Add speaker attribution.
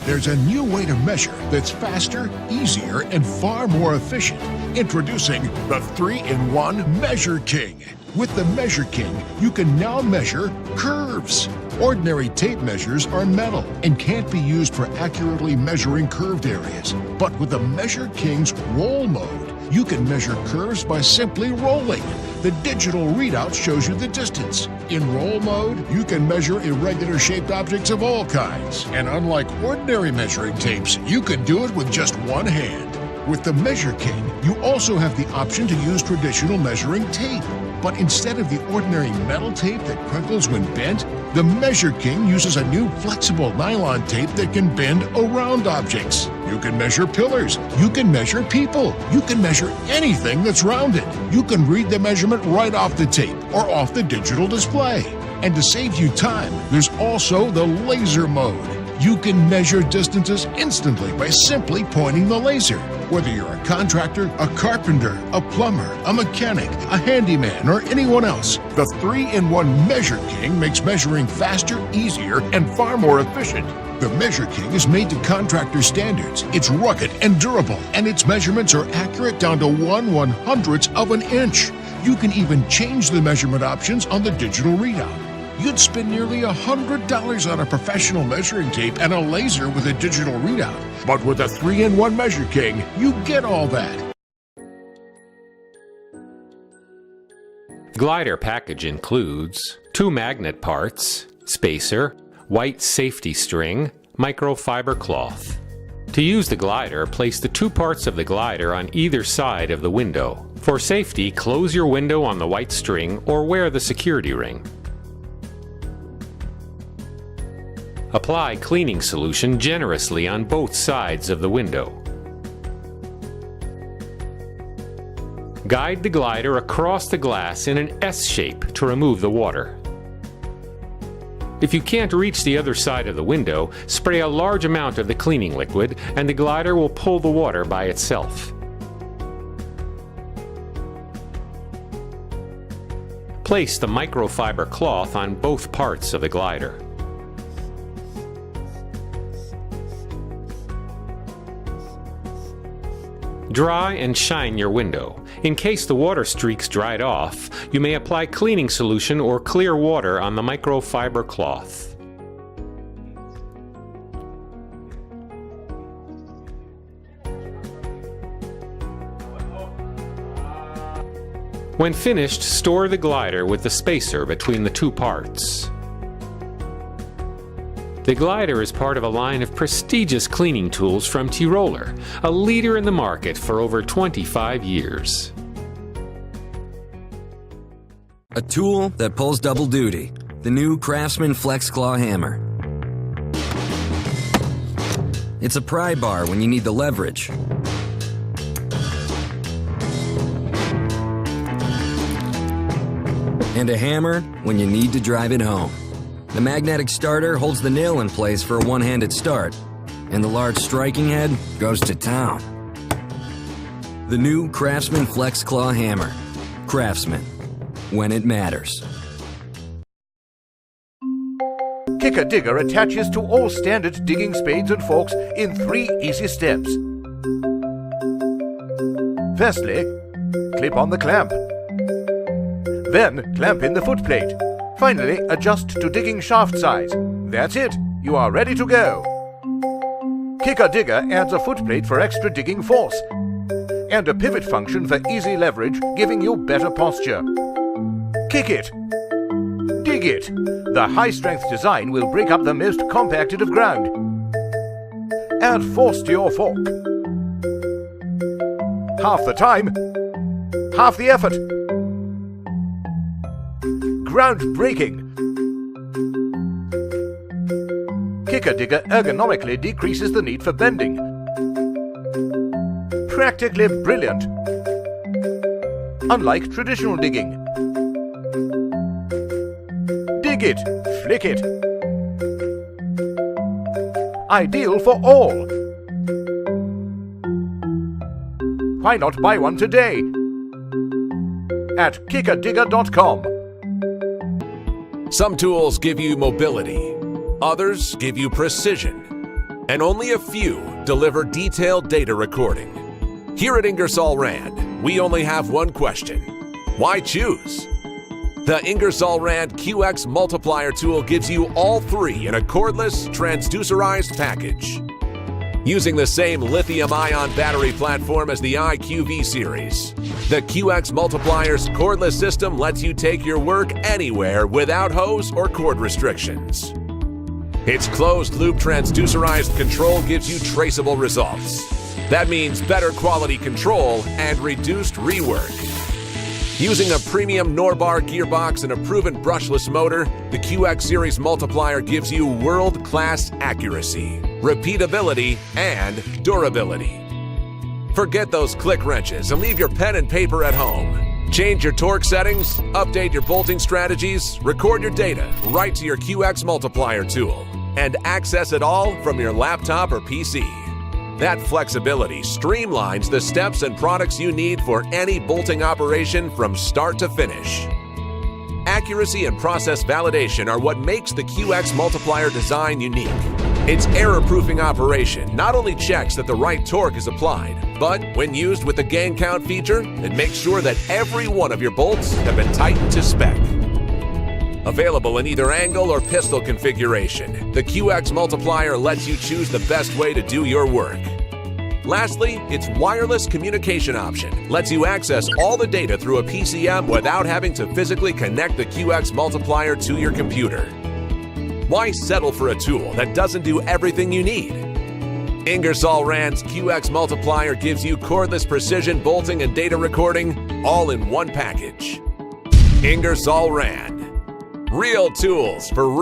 Speaker 1: There's a new way to measure that's faster, easier, and far more efficient. Introducing the 3-in-1 Measure King. With the Measure King, you can now measure curves. Ordinary tape measures are metal and can't be used for accurately measuring curved areas. But with the Measure King's roll mode, you can measure curves by simply rolling. The digital readout shows you the distance. In roll mode, you can measure irregular shaped objects of all kinds. And unlike ordinary measuring tapes, you can do it with just one hand. With the Measure King, you also have the option to use traditional measuring tape. But instead of the ordinary metal tape that crinkles when bent, the Measure King uses a new flexible nylon tape that can bend around objects. You can measure pillars. You can measure people. You can measure anything that's rounded. You can read the measurement right off the tape or off the digital display. And to save you time, there's also the laser mode. You can measure distances instantly by simply pointing the laser. Whether you're a contractor, a carpenter, a plumber, a mechanic, a handyman, or anyone else, the 3-in-1 Measure King makes measuring faster, easier, and far more efficient. The Measure King is made to contractor standards. It's rugged and durable, and its measurements are accurate down to 1/100th of an inch. You can even change the measurement options on the digital readout. You'd spend nearly $100 on a professional measuring tape and a laser with a digital readout. But with the 3-in-1 Measure King, you get all that.
Speaker 2: Glider package includes 2 magnet parts, spacer, white safety string, microfiber cloth. To use the glider, place the 2 parts of the glider on either side of the window. For safety, close your window on the white string or wear the security ring. Apply cleaning solution generously on both sides of the window. Guide the glider across the glass in an S shape to remove the water. If you can't reach the other side of the window, spray a large amount of the cleaning liquid and the glider will pull the water by itself. Place the microfiber cloth on both parts of the glider. Dry and shine your window. In case the water streaks dried off, you may apply cleaning solution or clear water on the microfiber cloth. When finished, store the glider with the spacer between the 2 parts. The glider is part of a line of prestigious cleaning tools from Tyroler, a leader in the market for over 25 years.
Speaker 3: A tool that pulls double duty. The new Craftsman Flex Claw Hammer. It's a pry bar when you need the leverage. And a hammer when you need to drive it home. The magnetic starter holds the nail in place for a one-handed start, and the large striking head goes to town. The new Craftsman Flex Claw Hammer. Craftsman, when it matters.
Speaker 4: Kicker Digger attaches to all standard digging spades and forks in 3 easy steps. Firstly, clip on the clamp. Then clamp in the footplate. Finally, adjust to digging shaft size. That's it. You are ready to go. Kicker Digger adds a footplate for extra digging force and a pivot function for easy leverage, giving you better posture. Kick it. Dig it. The high-strength design will break up the most compacted of ground. Add force to your fork. Half the time, half the effort. Groundbreaking. Kicker Digger ergonomically decreases the need for bending. Practically brilliant. Unlike traditional digging. Dig it, flick it. Ideal for all. Why not buy one today? At kickerdigger.com.
Speaker 5: Some tools give you mobility, others give you precision. and only a few deliver detailed data recording. Here at Ingersoll Rand, we only have one question: why choose? The Ingersoll Rand QX Multiplier tool gives you all three in a cordless, transducerized package. Using the same lithium-ion battery platform as the iQV series, the QX Multiplier's cordless system lets you take your work anywhere without hose or cord restrictions. Its closed-loop transducerized control gives you traceable results. That means better quality control and reduced rework. Using a premium Norbar gearbox and a proven brushless motor, the QX Series Multiplier gives you world-class accuracy, repeatability, and durability. Forget those click wrenches and leave your pen and paper at home. Change your torque settings, update your bolting strategies, record your data right to your QX Multiplier tool, and access it all from your laptop or PC. That flexibility streamlines the steps and products you need for any bolting operation from start to finish. Accuracy and process validation are what makes the QX Multiplier design unique. Its error-proofing operation not only checks that the right torque is applied, but when used with the gang count feature, it makes sure that every one of your bolts have been tightened to spec. Available in either angle or pistol configuration, the QX Multiplier lets you choose the best way to do your work. Lastly, its wireless communication option lets you access all the data through a PCM without having to physically connect the QX Multiplier to your computer. Why settle for a tool that doesn't do everything you need? Ingersoll Rand's QX Multiplier gives you cordless precision bolting and data recording all in one package. Ingersoll Rand. Real tools for real.